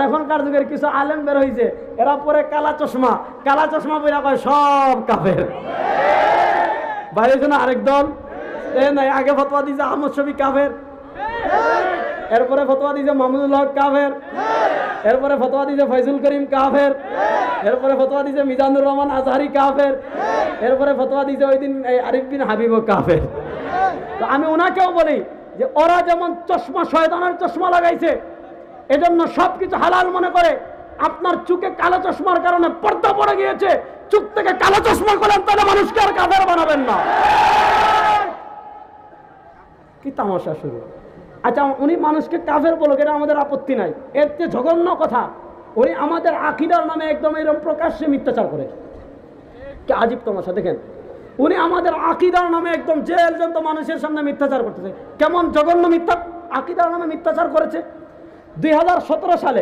এখনকার যুগের কিছু আলেম বের হয়েছে, এরা পরে কালা চশমা পরে কয় সব কাফের। বাইরে জন্য আরেক দল নাই, আগে ফতোয়া দিয়েছে আহমদ শফি কাফের, এরপরে ফতোয়া দিয়েছে মামুনুল হক কাফের, এরপরে ফতোয়া দিয়েছে ফয়জুল করিম কাফের, এরপরে ফতোয়া দিয়েছে মিজানুর রহমান আজহারি কাফের, এরপরে ফতোয়া দিয়েছে ওই দিন আরিফ বিন হাবিব কাফের। তো আমি ওনাকেও বলি যে ওরা যেমন চশমা শয়তানের চশমা লাগাইছে, এজন্য সবকিছু হালাল মনে করে, আপনার চোখে কালো চশমার কারণে পর্দা পড়ে গিয়েছে, চোখ থেকে কালো চশমা করেন, তাহলে মানুষকে আর কাফের বানাবেন না। কি তামাশা শুরু। আচ্ছা, উনি মানুষকে কাফের বলুক, এটা আমাদের আপত্তি নাই, এর চেয়ে জঘন্য কথা উনি আমাদের আকীদার নামে একদম এরকম প্রকাশ্যে মিথ্যাচার করে। কি আজীব তামাশা দেখেন, উনি আমাদের আকীদার নামে একদম জেলজন্ত মানুষের সামনে মিথ্যাচার করতেছে। কেমন জঘন্য মিথ্যা আকীদার নামে মিথ্যাচার করেছে। 2017 সালে